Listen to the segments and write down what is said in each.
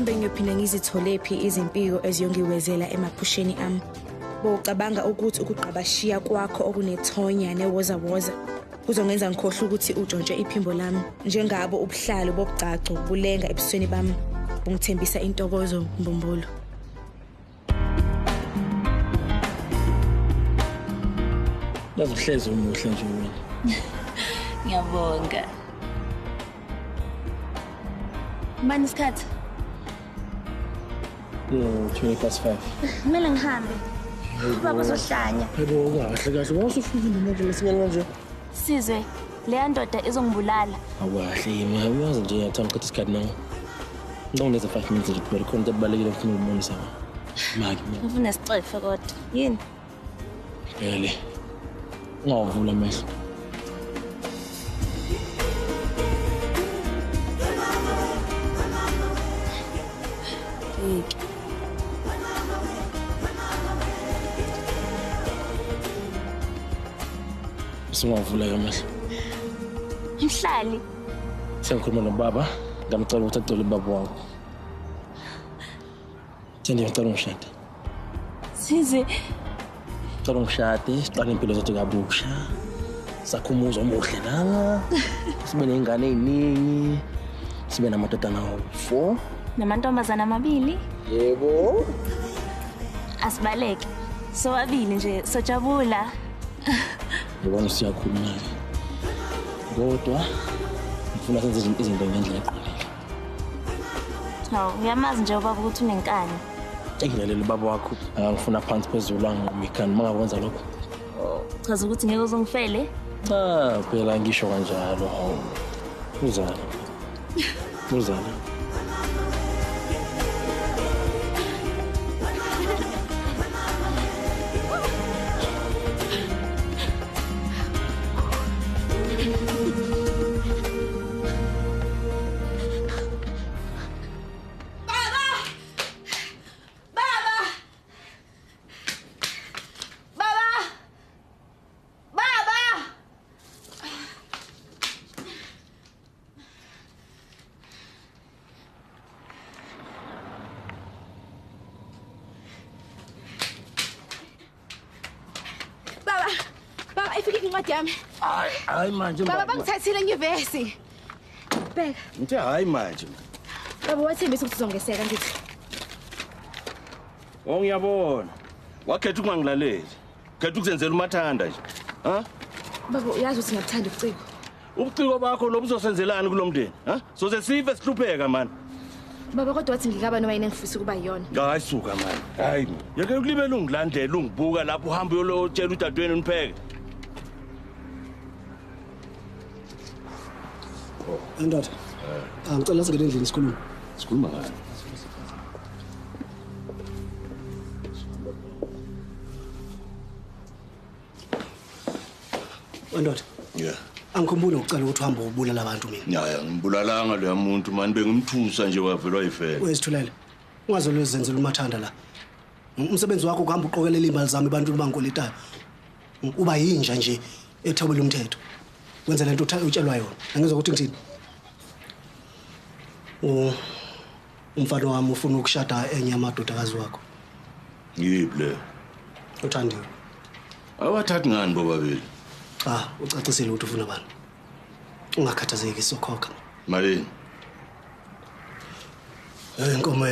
Kambe ngiyophinda ngizithole phi izimpiko eziyongiwezela emaphusheni ami. Bocabanga ukuthi ukuqabashiya kwakho okunethonya newozawoza kuzongenza ngikhohle ukuthi utshontshe iphimbo lami. Njengabo ubuhlalo bobugcaco bulenga ebusweni bami bungithembisa intokozo mbumbulu. Lazihleze umuhle nje wena. Ngiyabonga. Manje isikhathi? 5:20. Kumele ngihambe. Ubaba uzohlanya. Yebo kahle kahle wasufikile manje lesinyana kanje. Sizwe, leya ndoda izongibulala. Awahle yimi uyazi nje ngiyathanda ukuthi isikhathi nawe. Ngizongenza 5 minutes nje kuphela khona into ebalekile ngifuna ukubonisa wena. Maki mina. Ngifuna isicefe kodwa. Yini? Yele. Ngawuvula amehlo. Singavula amehlo. Mhlali. Sengikhuluma nobaba, ngamcela ukuthi acele ubaba wakho. Thandi ngicela ungishade. Sizwe. Ngicela ungishade, siqale impilo zethu kabusha. Sakho umuzi omuhle lana. Sibe nezingane eziningi. Sibe namadodana awu-4. Namantombazana amabili. Yebo. Asibaleke. Sobabili nje sojabula. Ngibona siyakhuluma. Kodwa ngifuna senze izinto ngendlela eqondile. Hawu, ngiyamazi nje ubaba ukuthi unenkani. Ngilalele ubaba wakho, angifuna phansi phezulu angomikani mangakwenza lokho. Chaza ukuthi ngeke uzongifele? Cha, phela ngisho kanjalo. Uzala. Uzala. Hayi manje Baba bangithathile enyuvesi. Bheka. Ngithe hayi manje. Baba wathembisa ukuthi uzongeseka ngithi. Ngiyabona. Wakhetha ukungilaleli. Khetha ukuzenzela umathanda nje. Ha? Baba uyazi ukuthi ngiyabuthanda ubuciko. Ubuciko bakho lobu uzosenzelani kulomndeni, ha? Soze sife sihlupheka man. Baba kodwa wathi ngikaba noma yini engifisa ukuba yiyona. Hayi suka man. Hayi. Yeke ukulibela ungilandela ungibuka lapho uhamba uyolotshela udadweni unipheke. Ndoda. Ngicela singene endlini sikhuluma. Sikhuluma ngani? Ndoda. Yeah. Angikhumbuli ukucela ukuthi uhambe ubulala abantu mina. Ya, ngimbulalanga lo muntu manje bengimthusa nje wavelwa ifele. Wesithulele. Ungazolo zenzela umathanda la. Umsebenzi wakho ukuhamba uqokelela imbali zami abantu bangikoletayo. Uba yinja nje ethobela umthetho. Wenza lento utshelwa yona. Angizwa ukuthi ngithini. Umfana wami ufuna ukushada enye amadodakazi wakho. Yiphi le? Uthandiwe. Awathathi ngani bobabili? Cha, ucacisile ukuthi ufuna bani. Ungakhathazeki sokhokha. Malini? Inkomo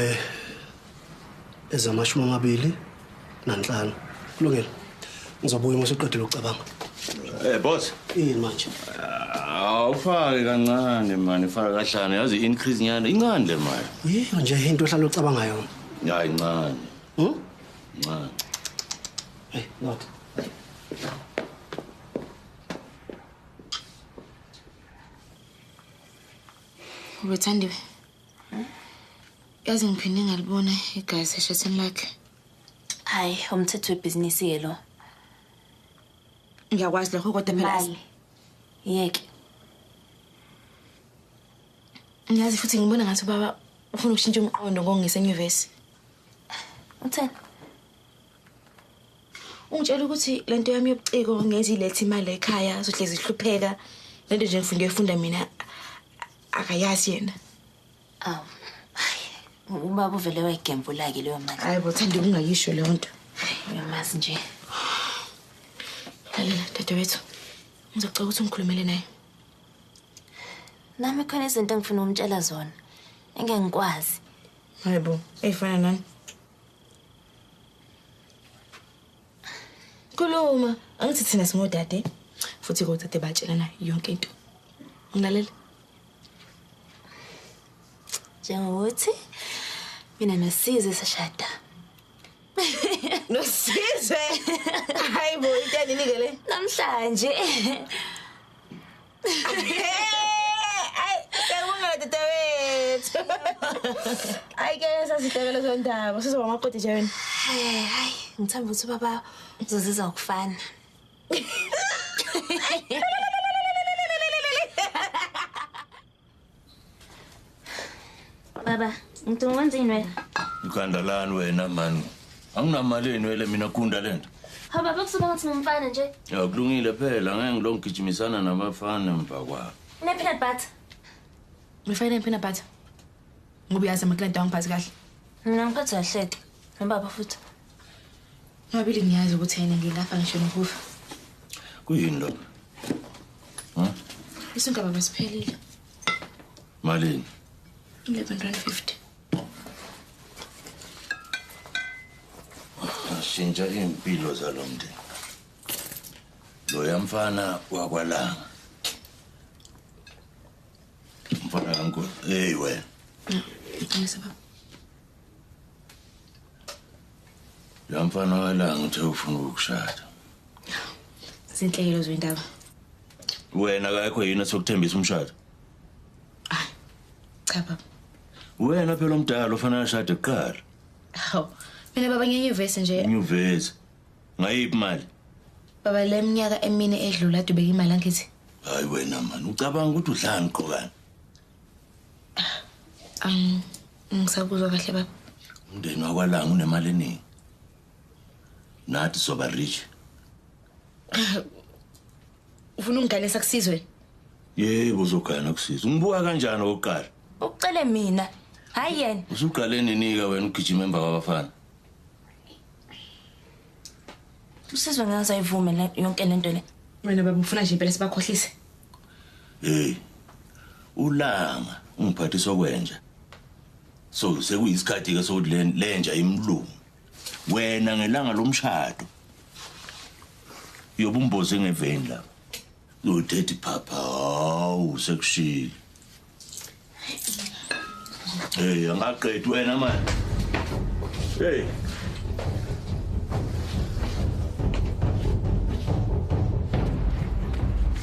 ezamashumi 25. Kulungile. Ngizobuya masuqedile ukucabanga. Boss. Yini manje? Awufake kancane man, faka kahlane. Yazi increase nyana incane le mali. Yebo nje into ohlala ucabanga yona. Ya incane. Incane. Hey, not. Ubethandiwe. Yazi ngiphinde ngalibona igazi eshathini lakhe. Hayi, umthetho webhizinisi ke lo. Ngiyakwazi lokho kodwa phela. Yeke. Ngiyazi futhi ngibona ngathi baba ufuna ukushintsha umqondo ngongisa enyuvesi. Utheni? Ungitshela ukuthi lento yami yobuciko ngezi ilethe imali ekhaya sohlezi ihlupheka. Lento nje ngifunda mina akayazi yena. Aw. Ubaba uvele wayigembula-ke leyo mali. Hayi bo, Thandi ungayisho leyo nto. Uyamazi nje. Lalela dadewethu. Ngizocela ukuthi ungikhulumele naye. Nami khona izinto engifuna ukumtshela zona. Engeke ngikwazi. Hayi bo, ey'fana nani? Khuluma, angithi thina singodade futhi kodade batshelana yonke into. Ngilalela. Njengokuthi mina noSizwe sashada. NoSizwe. Hayi bo, into eninike le. Namhlanje. Ay, ngiyabonga dadewethu. Ayike sasihlekela sondaba, sizoba amaqoti nje wena. Hayi, ngithemba ukuthi baba uzozizwa ukufana. Baba, ngicela wenze ini wena? Ukandalani wena man. Anginamali enwele mina kunda lento. Ha baba kusuba ngathi ngumfana nje. Ya kulungile phela ngeke ngilongigijimisana nabafana emva kwabo. Ne-peanut butter. Ngifayele peanut butter. Ngoba uyazi amaklient angiphathi kahle. Mina ngiphatha kahle. Nobaba futhi. Ngabili ngiyazi ukuthi yena ngilafa ngisho nokufa. Kuyini lo? Ha? Isinga baba siphelile. Malini? 11.50. Shintsha impilo zalomndeni. Lo yamfana wakwalanga. Mfana kaNkosi. Hey wena. Ngiyisa baba. Yamfana walanga uthe ufuna ukushada. Zinhlelo zendaba. Wena akekho yini sokuthembisa umshado? Cha baba. Wena phela umdala ufana ashade kuqala. Hawu. Mina baba ngiyenyuvesi nje. Nyuvesi. Ngayiphi imali? Baba leminyaka emine edlula dubeka imali angithi. Hayi wena man, ucabanga ukuthi udlani qokani? Ngisakuzwa kahle baba. Umndeni wakwalanga unemali eningi. Nathi soba rich. Ufuna ungiganisa kusizwe? Yebo uzogana kusiza. Ungibuka kanjani oqala? Ucele mina. Hayi yena. Usuqaleni nika wena ugijima emva kwabafana. Usizwe ngazayivuma yonke lento le. Wena baba ufuna nje impela sibakhohlise. Hey. Ulanga ungiphathisa okwenja. So sekuyisikhathi ke sokuthi lenja imlungu. Wena ngelanga lomshado. Yobumboze ngeveni la. Uthethi papa, hawu sekushila. Hey, angaqedi wena man. Hey.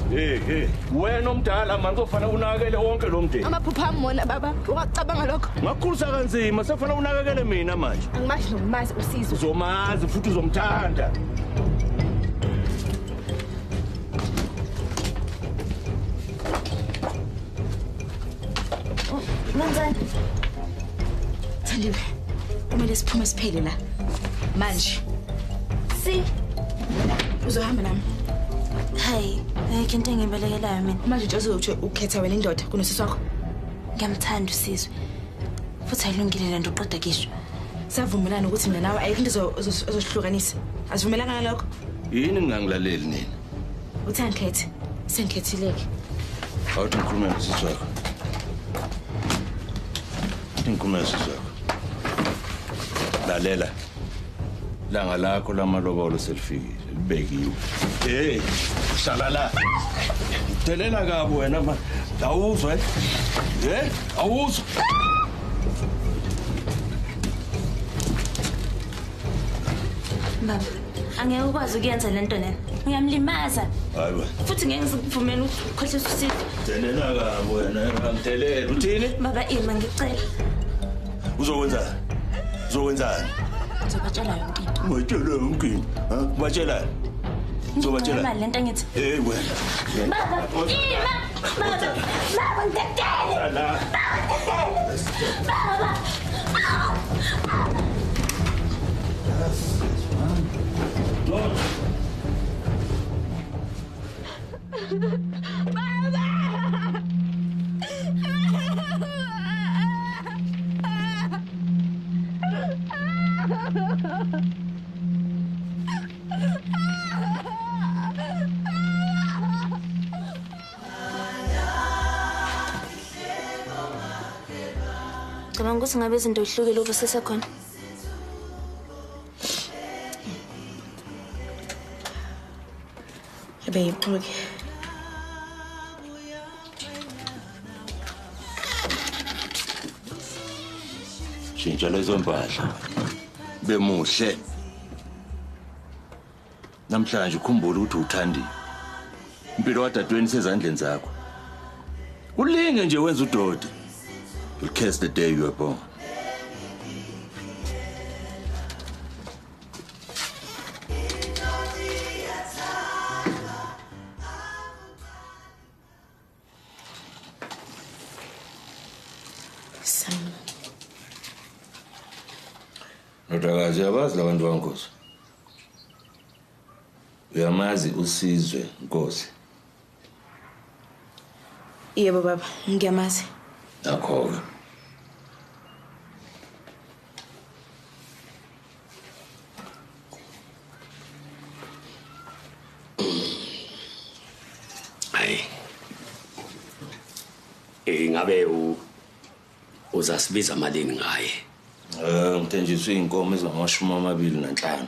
Hey, wena omdala manje kufana unakekele wonke lo mndeni. Amaphupha amona baba, ungacabanga lokho. Ngakukhulisa kanzima, sefana unakekele mina manje. Angimazi nokumazi uSizwe. Uzomazi futhi uzomthanda. Menzani? Thandiwe. Kumele siphume siphele la. Manje. Si. Uzohamba nami. Hayi, ayikho into engibelekelayo mina. Manje nje uzothi ukhetha wena indoda kunosisi wakho. Ngiyamthanda uSizwe. Futhi ayilungile lento uqeda kisho. Savumelana ukuthi mina nawe ayikho into ozosihlukanisa. Asivumelana ngalokho. Yini ngingangilaleli nina? Uthi angikhethe. Sengikhethileke. Awuthi ngikhuluma nesisi wakho. Ngikhuluma nesisi wakho. Lalela. Langa lakho lamalobolo selifikile. Libekiwe. Hey, hlala la. Delela kabo wena ma. Awuzwa eh? Awuzwa. Baba, angeke ukwazi ukuyenza lento lena. Uyamlimaza. Hayi wena. Futhi ngeke ngikuvumele ukukhohlisa uSizwe. Delela kabo wena, angidelela. Uthini? Baba ima ngicela. Uzokwenzani? Uzokwenzani? Ngizobatshela yonke into. Ubatshela yonke into. Ha? Ubatshela. Uzobatshela. Imali lento angithi. Hey wena. Baba, ima. Baba, ngidedele. La. Baba. Baba! Ngicabanga ukuthi ngabe izinto zihlukile ube sesekhona. Babe, okay. Shintsha lezo mpahla. Bemuhle. Namhlanje ukhumbula ukuthi uthandile. Impilo kadadweni sezandleni zakho. Ulinge nje wenza udodi. You'll curse the day you are born. Nodakazi yabazi labantu bankosi. Uyamazi uSizwe Nkosi. Yebo baba, ngiyamazi. Akho-ke. Hayi. Ngabe uzasibiza malini ngaye? Ngithenjiswe inkomo ezingama25.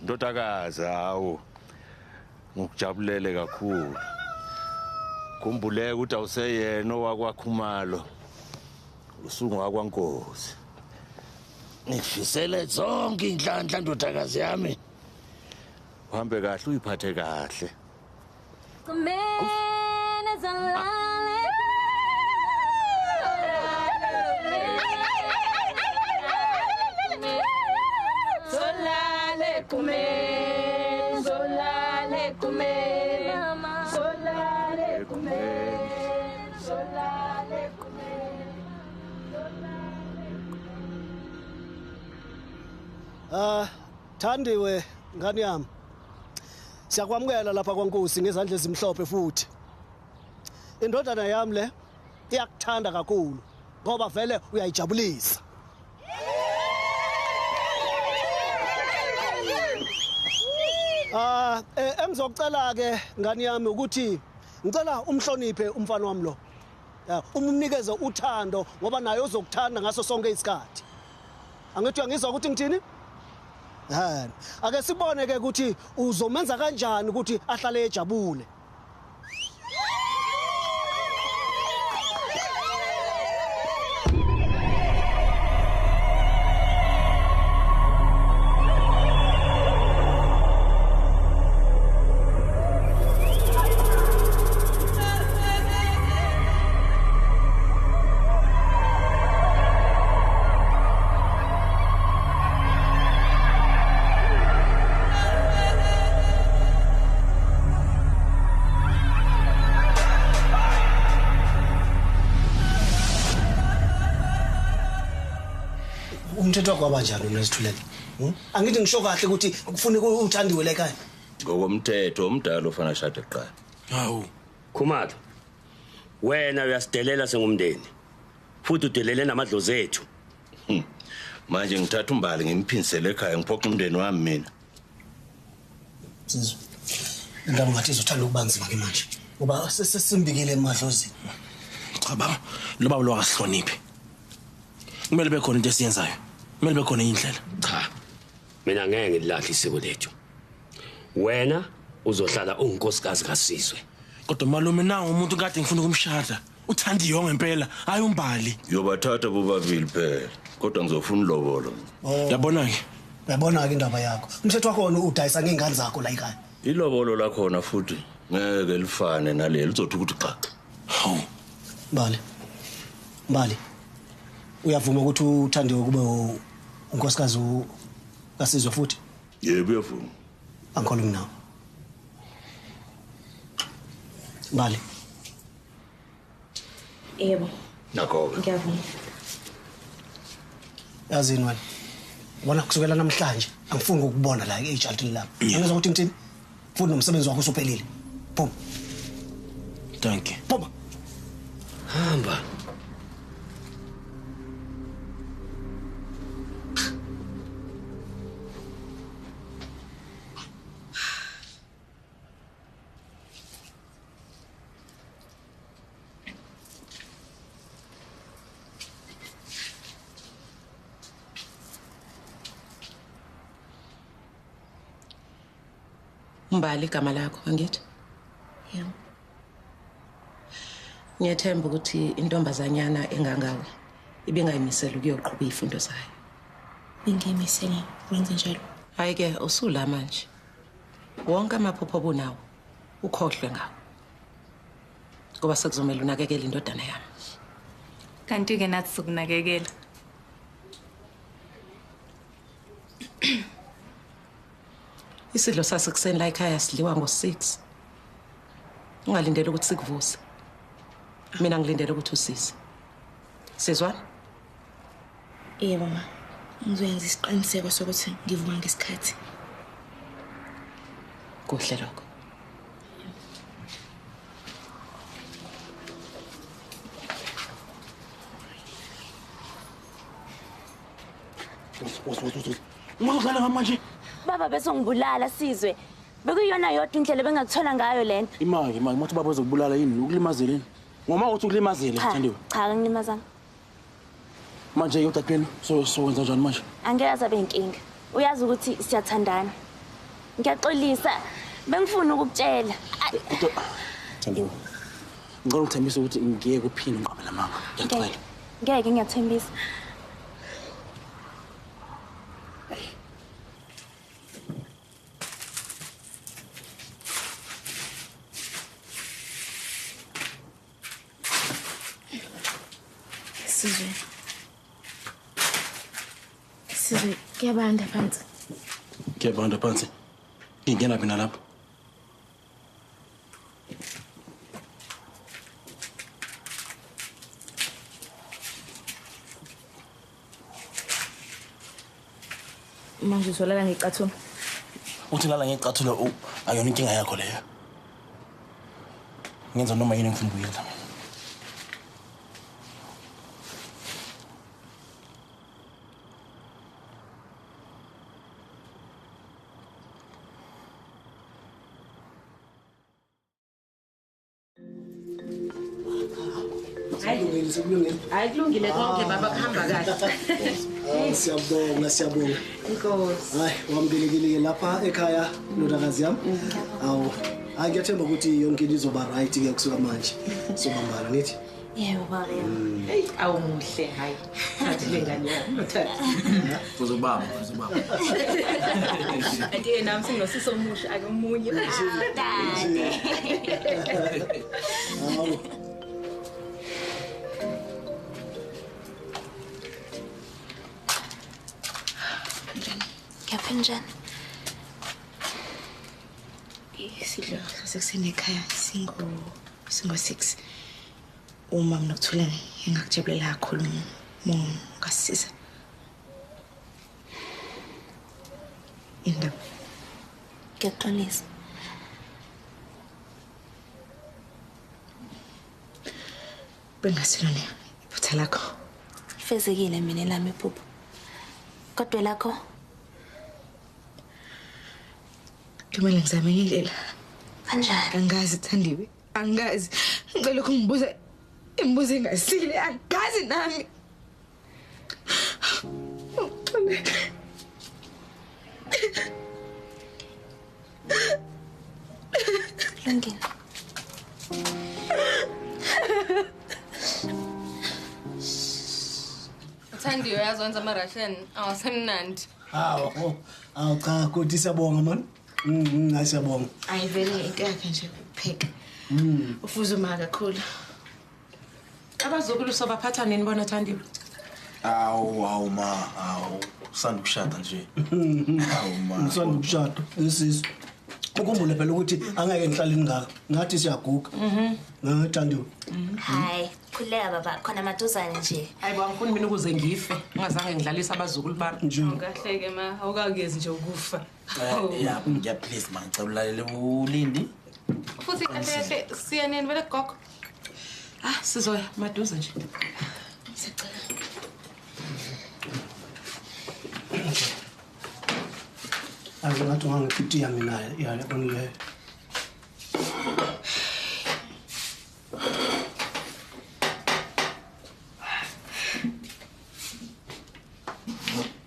Ndodakazi hawo ngikujabulele kakhulu. Kumbuleke ukuthi awuseyena owakwaKhumalo. Usungu wakwaNkosi. Ngifisele zonke inhlanhla ndodakazi yami. Uhambe kahle uyiphathe kahle. Kumene zalale solale kumene solale kumene mama solale kumene solale kumene. Thandiwe ngani yami. Siyakwamukela lapha kwaNkosi ngezandla ezimhlophe futhi. Indodana yami le iyakuthanda kakhulu ngoba vele uyayijabulisa. Engizocela ke ngani yami ukuthi ngicela umhloniphe umfana wami lo. Umnikeze uthando ngoba naye uzokuthanda ngaso sonke isikhathi. Angithi uyangizwa ukuthi ngithini? Ake sibone ke ukuthi uzomenza kanjani ukuthi ahlale ejabule. Umthetho wakho wabanjani uNesithulele? Angithi ngisho kahle ukuthi kufuneka uthandiwe la ekhaya. Ngokomthetho umdala ofana shade kuqala. Hawu. Khumalo. Wena uyasidelela sengumndeni. Futhi udelele namadlozi ethu. Manje ngithatha umbali ngimphindisele ekhaya ngiphoqa umndeni wami mina. Sizwe. Indaba ngathi izothanda ukubanzima ke manje. Ngoba sesimbikile emadlozini. Cha baba, lo baba lo akasihloniphi. Kumele bekhona into esiyenzayo. Kumele bekhona indlela. Cha. Mina ngeke ngilahle isiko lethu. Wena uzohlala ungunkosikazi kaSizwe. Kodwa malume nawo umuntu kade ngifuna ukumshada. Uthandiyo ngempela, hayi umbali. Yobathatha bobabili phela. Kodwa ngizofuna ulobolo. Yabona ke? Uyabona ke indaba yakho. Umthetho wakho wona udayisa ngengane zakho la ekhaya. Ilobolo lakho na futhi ngeke lifane naleli lizothi ukuthi xa. Hawu. Mbali. Uyavuma ukuthi uthandiwe kube unkosikazi kaSizwe futhi? Yebo uyavuma. Angikhulumi nawe. Mbali. Yebo. Nakho ke. Ngiyavuma. Yazini wena. Ubona kusukela namhlanje angifuni ukubona la eJaltini lami. Angizwa ukuthi ngithini? Futhi nomsebenzi wakho usuphelile. Phuma. Thank you. Phuma. Hamba. Mbali igama lakho angithi? Yebo. Ngiyathemba ukuthi intombazanyana engangawe ibingayimisela ukuyoqhubha izifundo zayo. Bengiyimisele wenze njalo. Hayi ke usula manje. Wonke amaphupho obunawo ukhohlwe ngawo. Kuba sekuzomela unakekele indodana yami. Kanti ke nathi sikunakekela. Isidlo sasekuseni la ekhaya sidliwa ngo6. Ungalindele ukuthi sikuvuse. Mina ngilindele ukuthi usise. Sizwana? Yebo ma. Ngizoyenza isiqiniseko sokuthi ngivuma ngesikhathi. Kuhle lokho. Ungakudlala manje. Baba bese ngibulala Sizwe. Bekuyona yodwa indlela bengakuthola ngayo lena. Imaki mathi baba uzokubulala yini ukulimazeleni? Ngoma uthi ukulimazele Thandiwe. Cha ngilimazana. Manje yodadweni so wenza njani manje? Angeke azabe inkinga. Uyazi ukuthi siyathandana. Ngiyaxolisa. Bengifuna ukukutshela. Kodwa Thandiwe. Ngicela ukuthembisa ukuthi ngiyeke kuphina unqaba mama. Ngiyacela. Ngeke ngiyathembisa. Sizwe kuyabanda phansi. Kuyabanda phansi. Ngingena phina lapho. Manje uzolala ngecathulo. Uthi lala ngecathulo ayona inkinga yakho leyo. Ngenza noma yini engifuna ukuyenza. Hayi kulungile konke baba kuhamba kahle. Siyabonga. Inkosi. Hayi, wamkelekile lapha ekhaya ndodakazi yami. Awu, ngiyathemba ukuthi yonke into izoba right ke kusuka manje. Sobambala nithi. Yebo baba. Hey, awumuhle hayi. Thathi lengane yami, uthatha. Uzobaba. Ake nami sinosiso omusha ake umunye. Awu. Kuyaphenjana. Isidlo sasekuseni ekhaya singo-6. Uma mina Kuthula engakujabulela kakhulu ngasiza. indaba. Ngiyaxolisa. Bengasilona iphutha lakho. Fezekile mina lami iphupho. Kodwa lakho Kumele ngizame indlela. kanjani? Angazi Thandiwe. Angazi. Ngicela ukungibuza imibuzo engasile. Angazi nami. Lungile. Uthandiwe yazwenza amarasheni awasemnandi. Awu cha kodwa siyabonga man. Hayi siyabonga. Ayivele into yakhe nje kupheka. Ufuza uma kakhulu. Abazukulu sobaphatha nini bona Thandiwe? Awu ma, usanda kushada nje. Awu ma. Usanda kushada lesizwe. Ukhumbule phela ukuthi angeke ngihlale ngaka. Ngathi siyaguga. Ngithandiwe. Hayi, khuleka baba, khona maduzane nje. Hayibo angifuni mina ukuze ngife, ngazange ngidlalisa abazukulu bami. Awukahleke ma, awukakezi nje ukufa. Yeah, please man, ngicela ulalele uLindi. Futhi kahle siyaneni vele gogo. Sizoya maduze nje. Sicela. Ngathi ungangiphiti yami naye yabona le.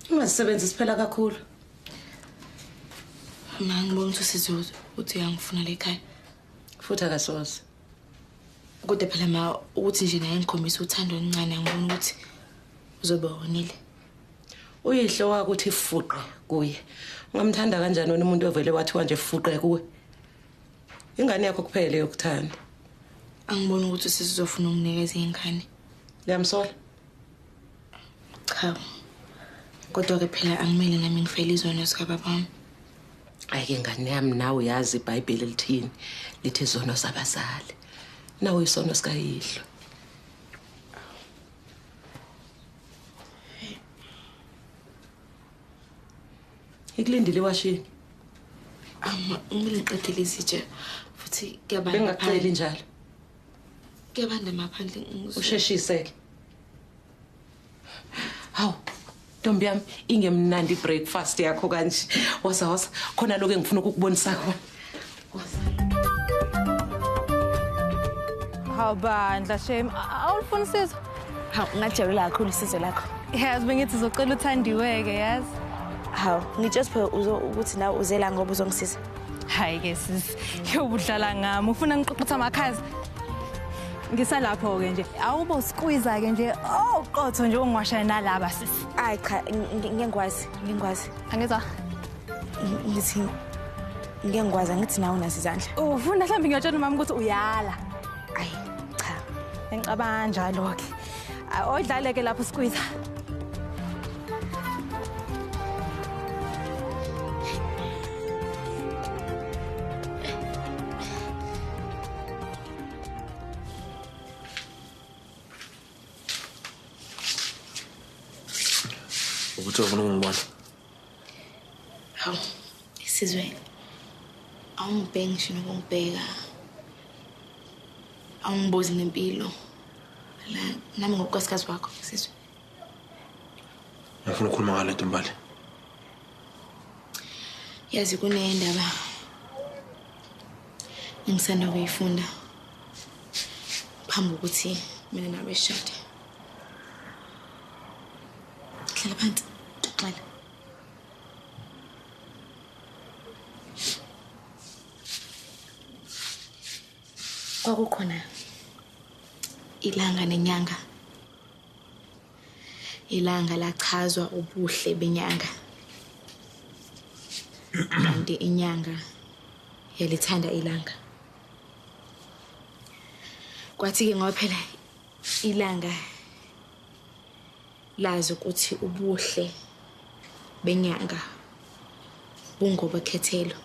Ungasebenzisi phela kakhulu. Ngibona ukuthi sizwe uthi uyangifuna la ekhaya. Futhi akasoze. Kodwa phela ma uthi nje naye ngikhombisa uthando oluncane ngibona ukuthi uzobe wonile. Uyihlo wakho uthi fuqe kuye. Ungamthanda kanjani wena umuntu ovele wathiwa nje fuqe kuwe? Ingane yakho kuphela yokuthanda. Angibona ukuthi sizofuna ukunikeza ingane. Liyamsola? Cha. Kodwa ke phela angimele nami ngifele izono zikababami. Ayike ngane yami nawe yazi iBhayibheli lithini lithi izono zabazali. Nawe isono sikayihlo. Ikulindile washini. Ngimele ngiqedele izitshe futhi kuyabanda. Bengaceli njalo. Kuyabanda maphandle ngizwe. Usheshise. Hawu. Ntombi yami ingemnandi breakfast yakho kanje. Wasa khona lokho engifuna ukukubonisa khona. Hawu bandla Shem, awulifuna usizo? Hawu ngajabula kakhulu isizo lakho. Yazi bengithi uzocela uThandiweke yazi. Hawu ngijust phela ukuthi nawe uzela ngoba uzongisiza. Hayi ke sisi, yobudlala ngami ufuna ngiqoqotha amakhazi. Ngisalapho ke nje. Awubo squeeze ke nje. Oh qotho nje ungwashaya nalaba sisi. Ay cha ngiyengwazi. Angizwa. Ngithi ngiyengwazi ngithi nawe unazi izandla. Ufuna mhlawumbe ngiyatshela umama ukuthi uyala. Ay cha. Ngicabanga njalo ke. Oyidlale ke lapho squeeze. Ukuthi ufuna ukungibona. Hawu isizwe. Awungibheki ngisho nokungibheka. Awungibuzi ngempilo. La nami ngokosikazi wakho sizwe. Ngifuna ukukhuluma ngale ntombali. Yazi kunendaba. Ngisanda kuyifunda. Phambi ukuthi mina nawe sishade. Hlala phansi. Xala. Kwakukhona ilanga nenyanga. Ilanga lachazwa ubuhle benyanga. Kanti inyanga yalithanda ilanga. Kwathi ke ngoba phela ilanga lazi ukuthi ubuhle benyanga bungoba khethelo.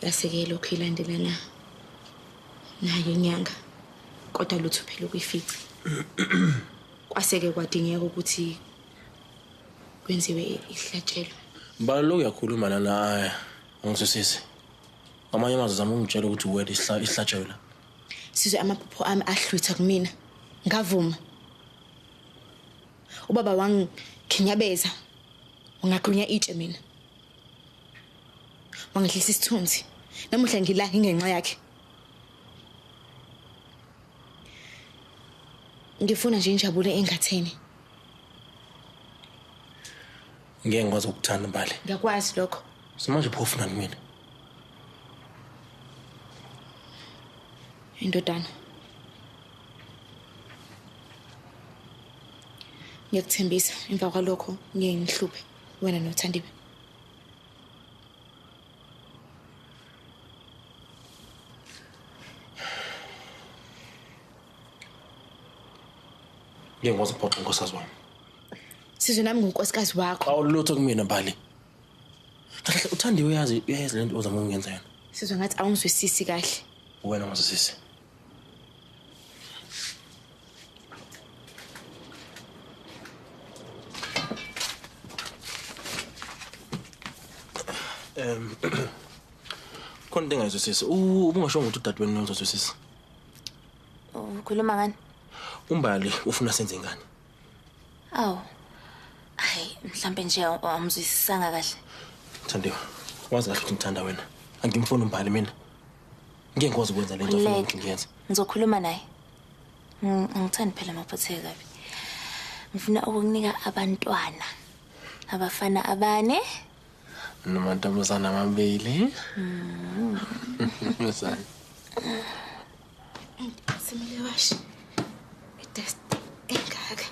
Yaseke lokho ilandelana nayo inyanga kodwa lutho phela ukuyifica. Kwaseke kwadingeka ukuthi kwenziwe ihlatshelo. Mbali lo uyakhuluma lana angisisisi. Amanye amazwi zama ungitshela ukuthi uwena ihlatshelo la. Sizwe amaphupho ami ahlwitha kumina. Ngavuma. Ubaba wangikhinyabeza. Ungagqunya itshe mina. Wangihlisa isithunzi. Namuhla ngila ingenxa yakhe. Ngifuna nje injabulo engatheni. Ngeke ngikwazi ukuthanda Mbali. Ngiyakwazi lokho. Simanje phofu nani mina? Indodana. Ngiyakuthembisa emva kwalokho ngeke ngihluphe wena noThandiwe. Ngeke ngikwazi ukuphoxa inkosikazi wami. Sizwe nami ngunkosikazi wakho. Awulutho kumina Mbali. Kahle uThandiwe uyazi lento ozama ukungenza yona. Sizwe ngathi awungizwisisi kahle. Wena ngazisisi. Khona into engayizwisisi. Ubungasho ukuthi udadewenu uyazwisisa. Ukhuluma ngani? Umbali ufuna senze ngani? Aw. Hayi, mhlambe nje awumzwisisanga kahle. Thandiwe. Wazi kahle ukuthi ngithanda wena. Angimfuni Umbali mina. Ngeke ngikwazi ukwenza lento ofuna ukuthi ngiyenze. Ngizokhuluma naye. Ngithanda phela amaphotheke kabi. Ngifuna ukukunika abantwana. Abafana abane. Namantombazana amabili. Yosana. Simile washi. Test engaka.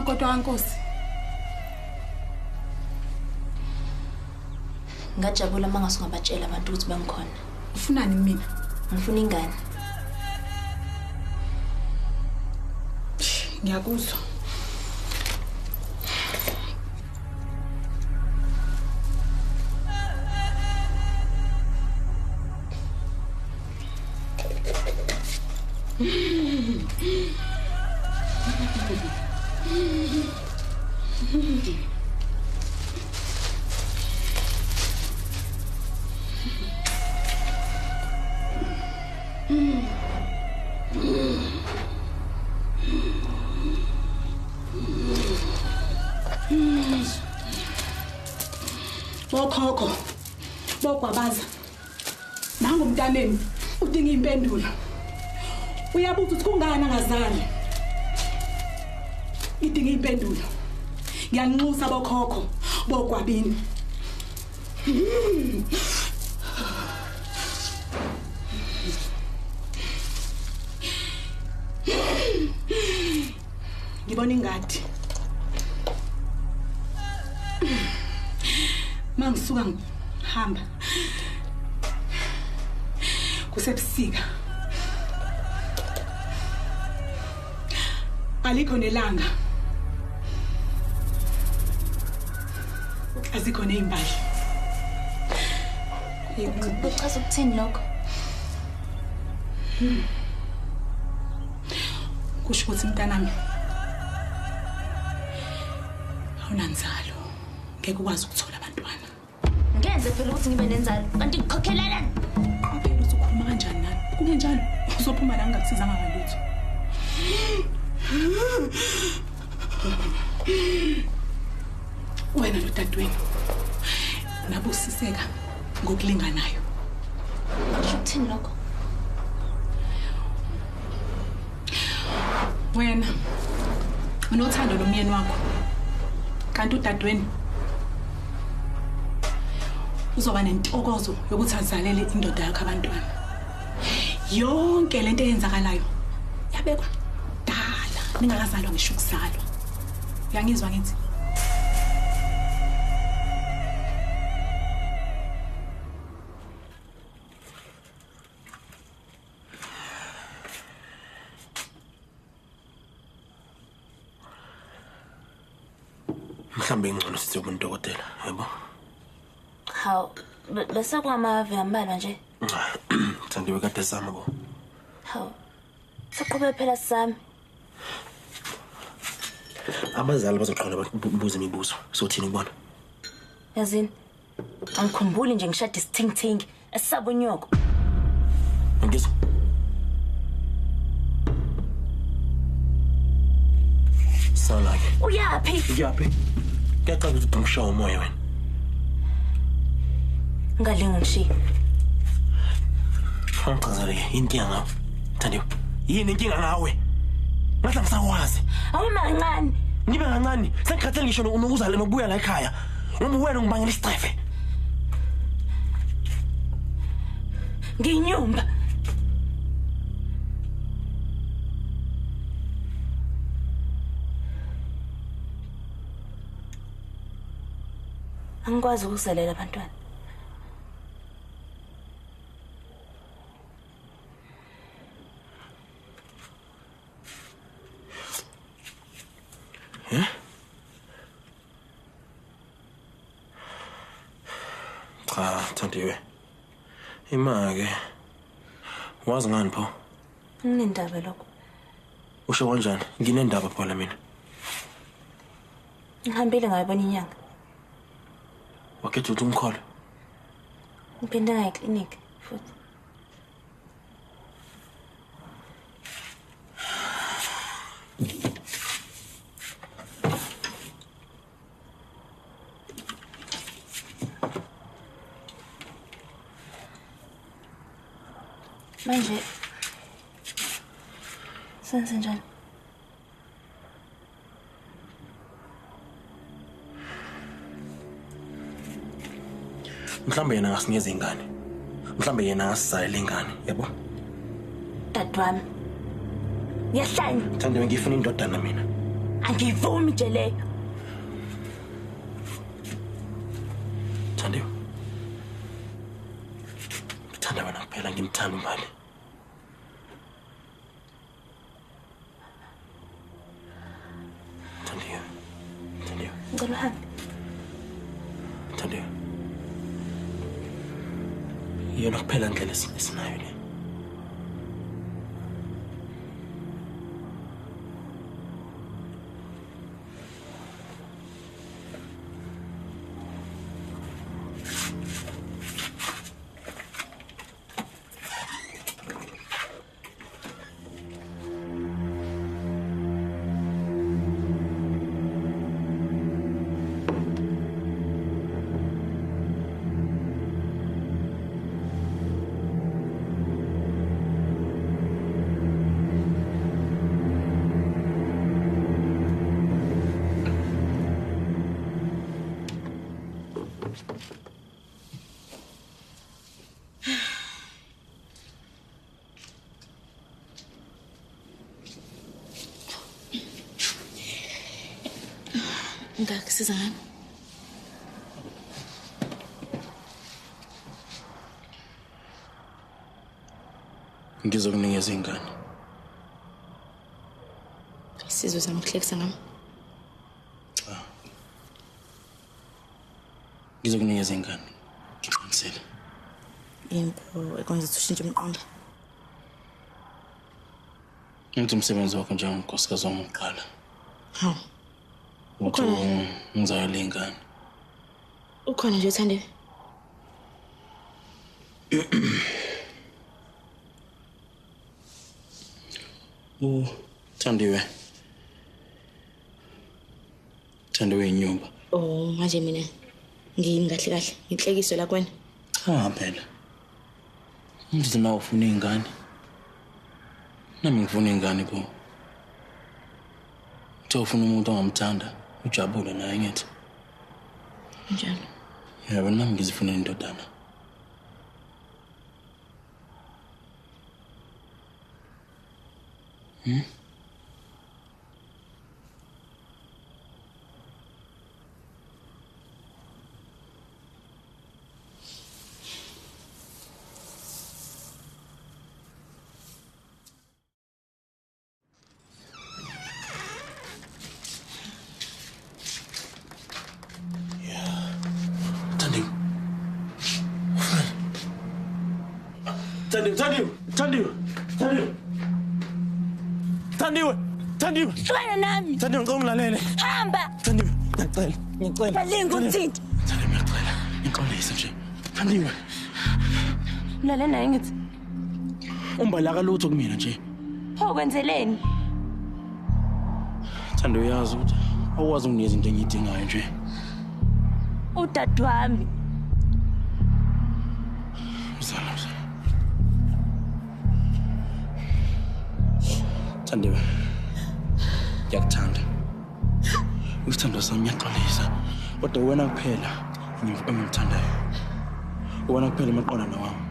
Kodwa Nkosi. Ngajabula mangasungabatshela abantu ukuthi bangikhona. Ufunani mina? Ngifuna ingane. Ngiyakuzwa. Bokhokho. Bogwabaza. Nangu umntaneni udinga impendulo. Uyabuza ukuthi kungani angazali. Idinga impendulo. Ngiyanxusa bokhokho bogwabini. Ngibona ingadi. Mangisuka ngihamba. Kusebusika. Alikho nelanga. Azikho nezimbali. Uchaza ukuthini lokho? Kusho ukuthi mntanami awunanzalo. Ngeke ukwazi ukuthola abantwana. Ngenze phela ukuthi ngibe nenzalo kanti ngikhokhelelani? Phela uzokhuluma kanjani nani? Kungenjalo uzophuma la ngingakusizanga ngalutho. Wena nodadewenu nabusiseka ngokulinganayo. Kusho ukuthini lokho? Wena unothando lomyeni wakho kanti udadewenu uzoba nentokozo yokuthi azalele indoda yakho abantwana. Yonke lento eyenzakalayo yabekwa dala ningakazalwa ngisho ukuzalwa. Uyangizwa ngithi? Mhlambe ingcono sithi umuntu dokotela, yebo? Hawu, bese kwamave ambalwa nje. Thandiwe kade zama bo. Hawu. Siqhubhe phela sami. Abazali bazoqala babuza imibuzo. Sothini ubona? Yazini. Angikhumbuli nje ngishade isithingithingi esisaba unyoko. Ngizwa. Salake. Uyaphi? Uyaphi? Ngiyacela ukuthi ungishaye umoya wena. Ngalinga ngishiya. Ngicazele inkinga ngawe. Thandiwe. Yini inkinga ngawe? Ngathi ngisakwazi. Awuma kancane. Ngibe kancane. Sengikhathele ngisho nokuzala nokubuya la ekhaya. Uma wena ngibangela isitrefe. Nginyumba. Angikwazi ukuzalela abantwana. Cha, Thandiwe. Imake. Wazi ngani pho? Nginendaba lokho. Usho kanjani? Nginendaba phela mina. Ngihambile ngayibona inyanga. Wakhetha ukuthi umkhole. Ngiphinde ngaye clinic futhi. Manje senze njani? Mhlambe yena ngasinikeza ingane. Mhlambe yena ngasizalela ingane, yabo? Dadwami. Ngiyahlanya. Thandiwe ngifuna indodana mina. Angivumi nje leyo. Thandiwe. Ngithanda wena kuphela ngimthanda uMali. Thandiwe. Thandiwe. Ngicela uhambe. Thandiwe. Yena kuphela indlela esinayo le. Ngikusiza ngani? Ngizokunikeza ingane. Isizwe sami ukuhlekisa ngami. Cha. Ngizokunikeza ingane. Ngiqinisile. Into ekwenza ukuthi ushintshe umqondo. Ngithi umsebenzi wakho njengonkosikazi wami uqala. Hawu. Uthi ngizayela ingane. Ukhona nje Thandiwe. Thandiwe. Thandiwe inyumba. Oh, manje mina ngiyini kahle kahle inhlekiswe la kwena. Cha phela. Ngithi nawe ufuna ingane. Nami ngifuna ingane bo. Uthi ufuna umuntu ongamthanda, ujabule naye ngithi. Njalo. Yebo nami ngizifunela indodana. Tandiwe. Hlwana nami. Tandiwe ngicela ungilalele. Hamba. Tandiwe, ngicela. Kalinga ukuthinta. Tandiwe ngiyacela. Ngixolisa nje. Tandiwe. Ulalela naye ngithi. Umbalaka lutho kumina nje. Pho kwenzeleni? Tandiwe uyazi ukuthi awukwazi unginikeza into engiyidingayo nje. Udade wami. Uzala. Tandiwe. Ngiyakuthanda. Usithando sami ngiyaxolisa. Kodwa wena kuphela engimthandayo. Wena kuphela emaqondana wami.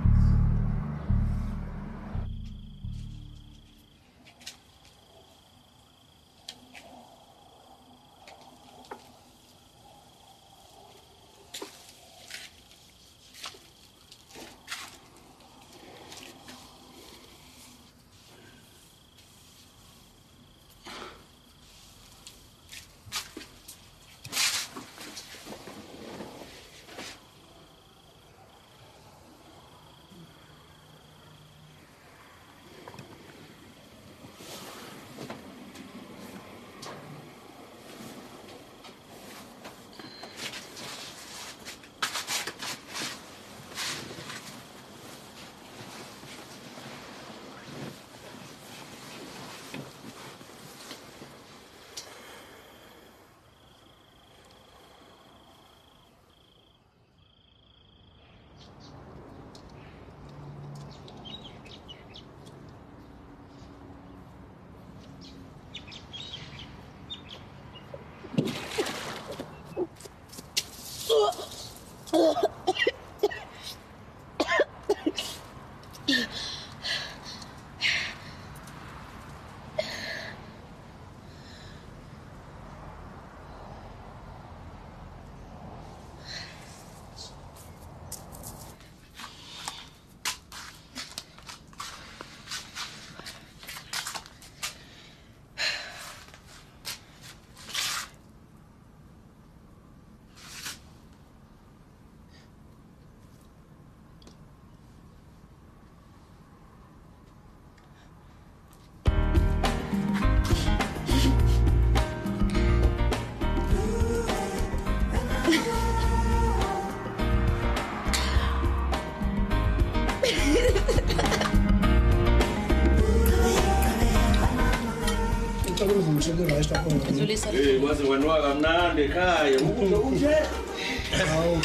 Hey, wazi wenwa kamnandi ekhaya ukudla kunje. Hawu.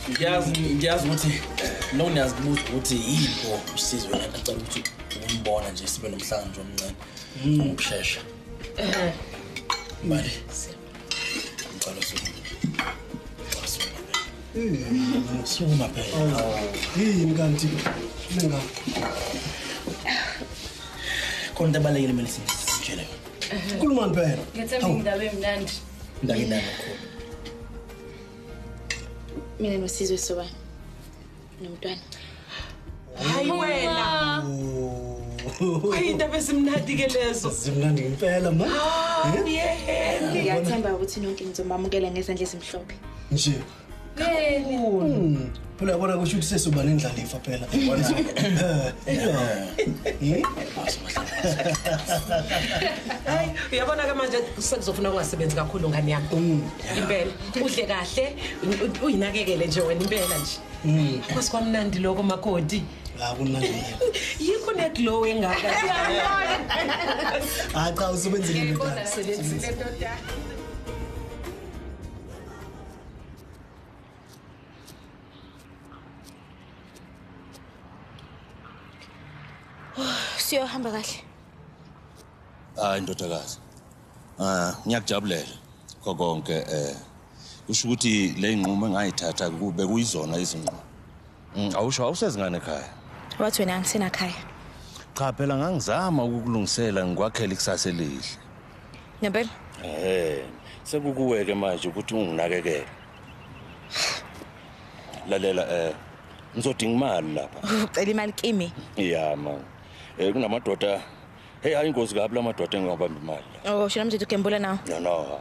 Ngiyazi ukuthi lo niyazibuza ukuthi yipho usizo wena ngicela ukuthi umbona nje sibe nomhlanje omncane. Ngokusheshsha. Mali. Ngicela suma phela. Yini kanti menga konta balekile mele sitshele yona. Khuluma phela. Ngethemba indaba emnandi. Ndakina kakhulu. Mina nosizwe soba nomntwana. Hayi wena. Ayindaba esimnandi ke lezo. Zimnandi impela ma. Ngiyathemba ukuthi nonke ngizomamukela ngezandla ezimhlophe. Nje. Phela yabona kusho ukuthi sesoba nendlalifa phela. Hayi uyabona ke manje sekuzofuna ungasebenzi kakhulu ngani yami. Impela udle kahle uyinakekele nje wena impela nje. Kwasikwamnandi lokho makoti. La kunandi. Yikho ne glow engaka. Cha usebenzile ndoda. Sebenzile ndoda. Siyohamba kahle. Hayi ndodakazi. Ngiyakujabulela konke Usho ukuthi le nqumo engayithatha kube kuyizona izinqumo. Awusho awusezingane ekhaya. Wathi wena ngisenakhaya. Cha phela ngangizama ukukulungisela ngikwakhela ikusasa elihle. Ngempela? Sekukuweke manje ukuthi unginakekele. Lalela ngizodinga imali lapha. Ucela imali kimi? Yeah man. Kunamadoda ayingozi kabi lamadoda engabamba imali. Oh, shona mthetho ukembula nawo. No.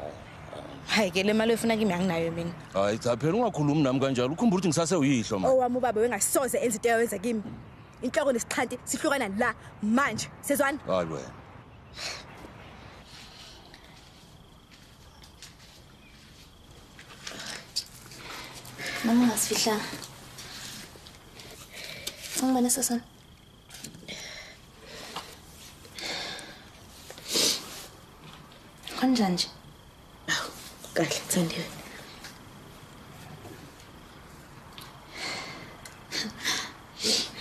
Hayi ke le mali oyifuna kimi anginayo mina. Hayi cha phela ungakhulumi nami kanjalo. Ukhumbula ukuthi ngisase uyihlo man. Owami ubaba wengasoze enza into eyenza kimi. Inhloko nesixhanti sihlukana la manje. Sezwana? Hayi wena. Mama ngasifihla. Ngibona sasana. Kanjani nje? Kahle Thandiwe.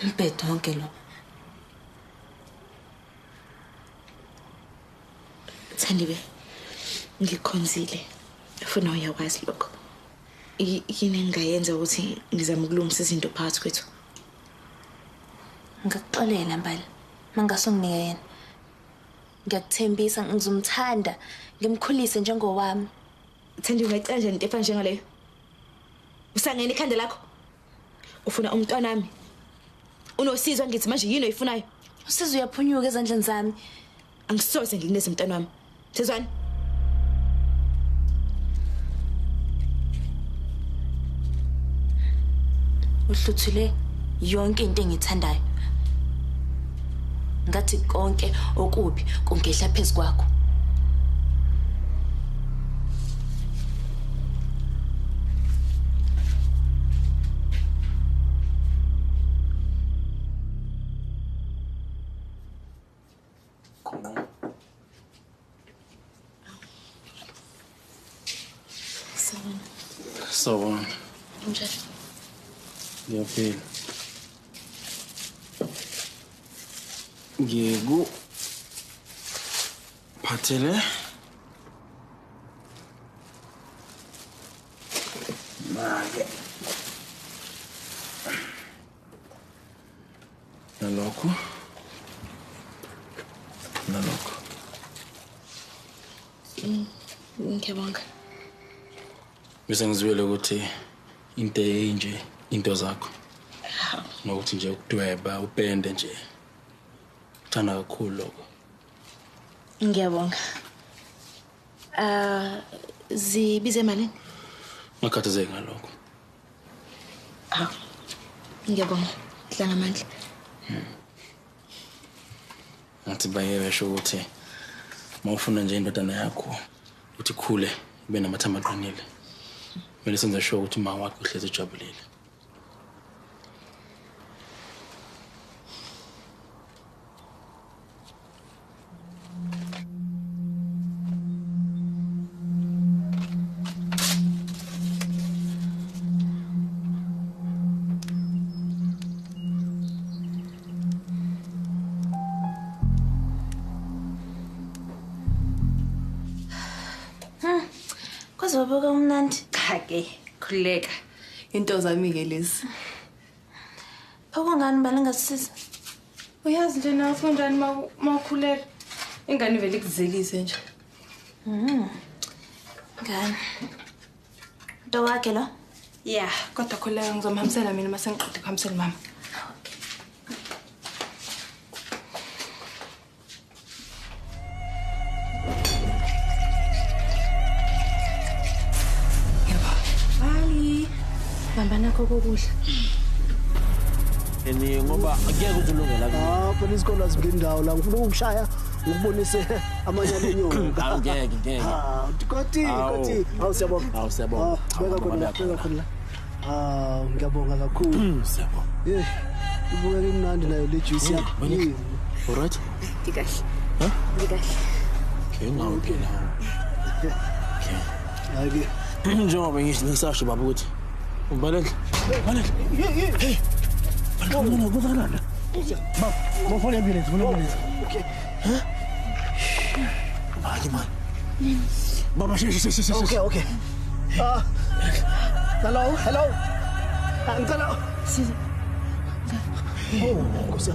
Mbhedo wonke lo. Thandiwe. Ngikhonzile. Ufuna uyakwazi lokho. Yini engayenza ukuthi ngizame ukulungisa izinto phakathi kwethu? Ngikuxolela mbali. Mangaso nginike yena. Ngiyakuthembisa ngizomthanda, ngimkhulise njengowami. Thandiwe ungayicela kanjani into efana njengaleyo? Usangena ikhanda lakho? Ufuna umntwana wami? Unosizwa ngithi manje yini oyifunayo? Usizo uyaphunyuka ezandleni zami. Angisoze ngikuneze umntwana wami. Sezwana? Uhluthule yonke into engithandayo. Ngathi konke okubi kungehla phezu kwakho. Sawubona. Njani? Ngiyaphila. Ngiku phathele manje nalokho Ngiyabonga. bese ngizwele ukuthi into enje into zakho nokuthi nje ukudweba upende nje uthanda kakhulu lokho. Ngiyabonga. Zibize malini? Ngakhathazeki ngalokho. Ngiyabonga. Dlanga amandla. Ngathi bayesho ukuthi mawufuna nje indodana yakho uthi khule ibe namathama aqinile. Kumele senze sure ukuthi uma wakho uhlezi ejabulile. Kwazobuka umnandi. Cha ke, khuleka. Into zami ke lezi. Phokongani bale ngasisiza. Uyazi nje nawe kanjani mawukhulela ingane vele ikuzelise nje. Ngani? Do wakhe lo? Yeah, kodwa khuleka ngizomhambisela mina mase ngiqede kuhambisela mama. Bambana kokudla. Ngoba akuyeke ukulungela lapha phela isikole azingendawo la ngifuna ukushaya ukubonise amanyalo enyongo. Angeke. Koti awusiyabonga. Beka khona. Ngiyabonga kakhulu. Siyabonga. Ubukeka imnandi nayo le juice yakho. Alright. Ngikahle. Ngikahle. Okay, ngawuphila. Okay. Hayi. Njengoba ngisasho baba ukuthi ubaleke. Hey. Balekela kuzakalana. Baba, ngofuna ambulance, Okay. Hayi man. Baba, Okay. Hello. Ngicela. Siza. Oh, Nkosi.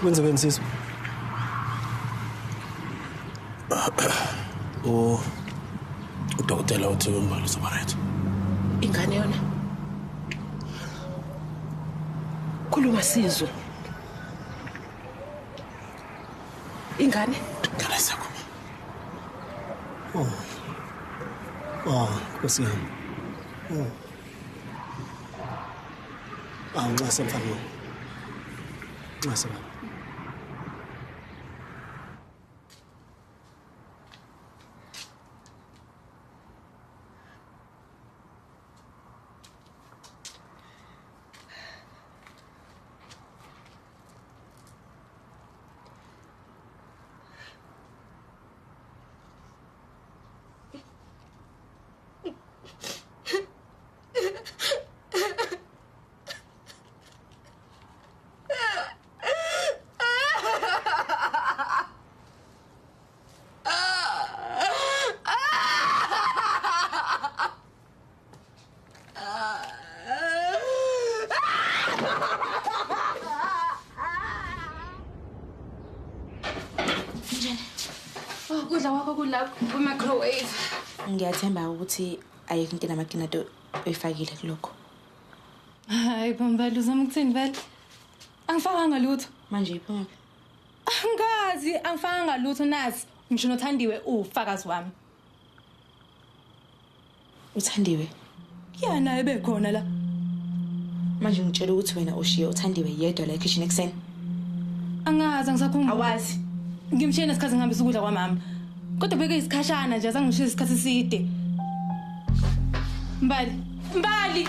Kwenzekeni sisi? Udokotela uthi umbalo uzoba-right. Ingane yona. Khuluma Sizwe. Ingane. Ngane sakho. Nkosi yami. Nxase mfana wami. Nxase baba. Kudla kwakho kula ku-microwave. Ngiyathemba ukuthi ayikho into enamakinado oyifakile kulokho. Hayi Bombali, uzama ukuthini vele? Angifakanga lutho. Manje iphuma. Angazi, angifakanga lutho nazi. Ngisho noThandiwe ufakazi wami. UThandiwe? Yana ebekhona la. Manje ngitshela ukuthi wena ushiye uThandiwe yedwa la ekitchen ekseni. Angazi, angisakhumbula. Awazi. Ngimshiyene isikhathi ngihambisa ukudla kwamama. Kodwa beke isikhashana nje azangishiya isikhathi eside. Mbali.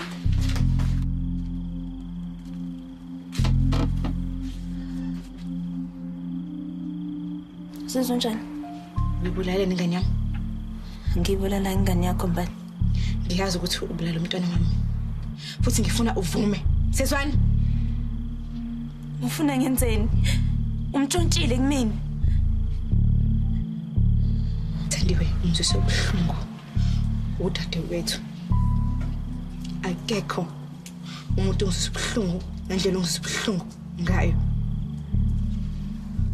Sizwe njani? Ngibulale ingane yami. Ngibulala ingane yakho Mbali. Ngiyazi ukuthi ubulala umntwana wami. Futhi ngifuna uvume. Sezwani? Ufuna ngenzeni? Umtshontshile kumina. Thandiwe, umzwise ubuhlungu. Udade wethu. Akekho umuntu ongizwisa ubuhlungu ngendlela ongizwisa ubuhlungu ngayo.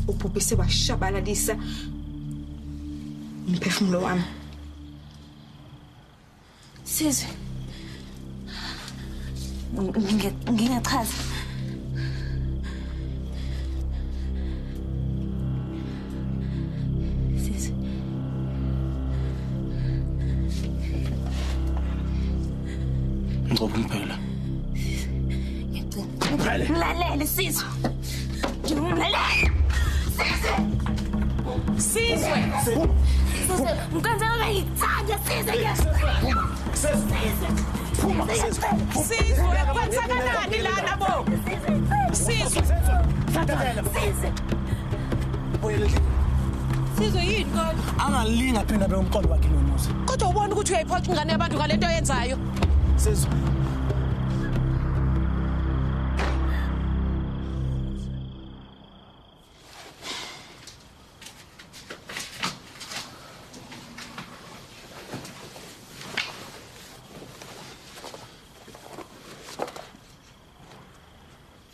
Ubhubhise washabalalisa umphefumulo wami. Sizwe. Ngingachaza. Sizwe. Ngoba ngempela. Nglalele Sizwe. Nglalele. Sizwe. Ngikwenza ngayithanda Sizwe. Sizwe, kwenzakalani lana bo? Sizwe. Sizwe yini kodwa? Angalinga phela beumqondo wakhe lo muzi. Kodwa ubona ukuthi uyayiphoxa ingane yabantu ngalento oyenzayo. Sizwe.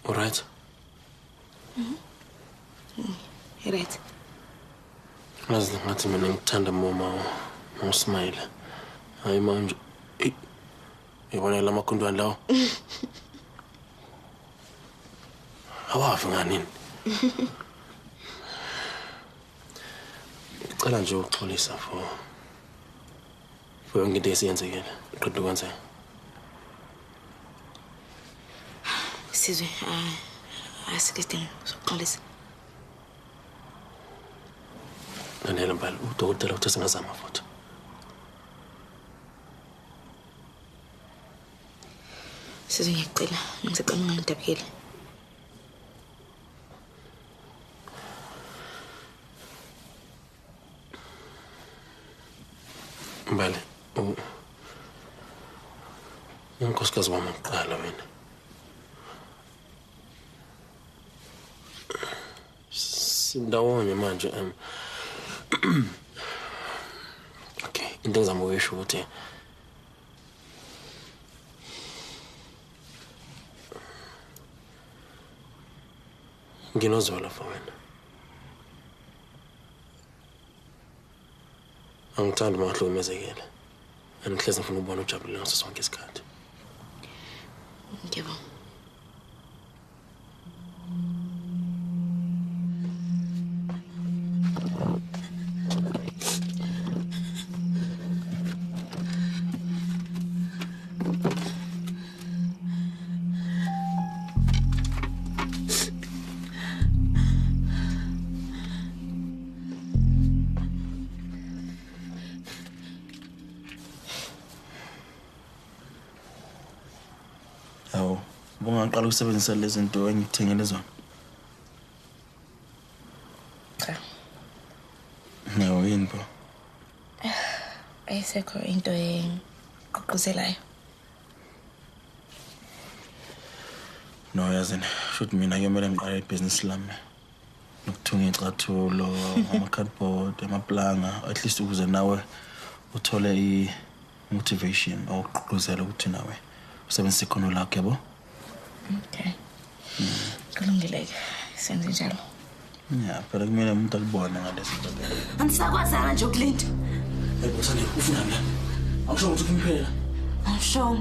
Alright. Right. Ngazi ngathi mina ngithanda mama uSmile. Hayi manje. Yabona la makundwana lawo. Awafi nganini? Ngicela nje ukuxolisa for yonke into esiyenzekile. Qedwe kwenzeka. Sizwe, asikidingo sokuxolisa. Nanele Mbali, udokotela uthi singazama futhi. Sizwe ngiyacela, ngisacela ungangidabukeli. Mbali, unkosikazi wami uqala wena. Sindawonye manje okay, into engizama ukuyisho ukuthi nginozwela for wena. Angithandi uma uhlukumezekile. Angihlezi ngifuna ukubona ujabulile ngaso sonke isikhathi. Ngiyabonga. Awu, bungaqala ukusebenzisa lezi zinto engikuthengele zona. Cha. Nawo yini bo? Ayisekho into engigqugquzelayo. No yazini, shothi mina kuyomela ngiqale ibhizinisi lami. Nokuthunga icathulo, ama-cardboard, amaplanga, at least ukuze nawe uthole i-motivation okugqugquzela ukuthi nawe usebenzise ikhono lakho yabo. Okay. Kulungile-ke, senze njalo. Ya, phela kumele umuntu akubone ngalezi zinto. Angisakwazanga nje ukulinda. Hey bothani, ufuna mina? Awusho ukuthi ukumphela. Awusho.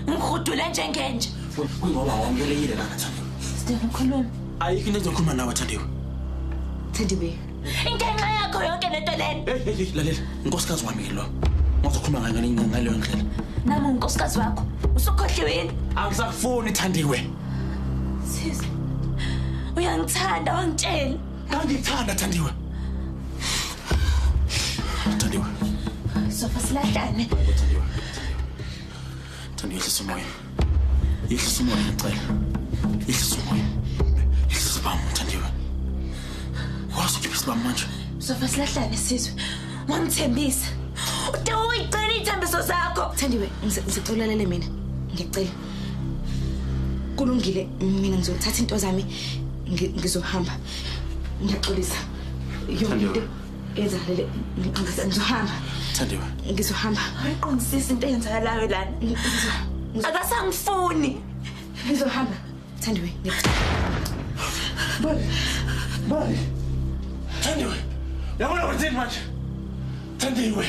Ngihudule njengenje. Kungoba awamkelekile la Thandiwe. Sidinga ukukhuluma. Ayikho into engizokhuluma nawe Thandiwe. Thandiwe. Ingenxa yakho yonke lento lena. Hey, lalela. Unkosikazi wami lo. Ngozokhuluma ngaleyo ndlela. Nami unkosikazi wakho. Usukhohliwe yini? Angisakufuni Thandiwe. Sisi. Uyangithanda wangitshela. Ngangithanda Thandiwe. Thandiwe. Sofa silahlane. Thandiwe. Thandiwe yehlisa umoya. Yehlisa umoya ngicela. Yehlisa umoya. Yehlisa bam Thandiwe. Wazi ukuthi bam manje. Sofa silahlane sizwe. Wangithembisa. Ude uyigcina ithembiso zakho. Thandiwe, ngizixolelele mina. Ngiyacela. Kulungile, mina ngizothatha into zami ngizohamba. Ngiyaxolisa. Yonke ezalele ngizohamba. Thandiwe. Ngizohamba. Ayiqondisisi into eyenzakalayo lana. Akasangifuni. Ngizohamba. Thandiwe. Bye. Thandiwe. Yabona ukuthi manje. Thandiwe.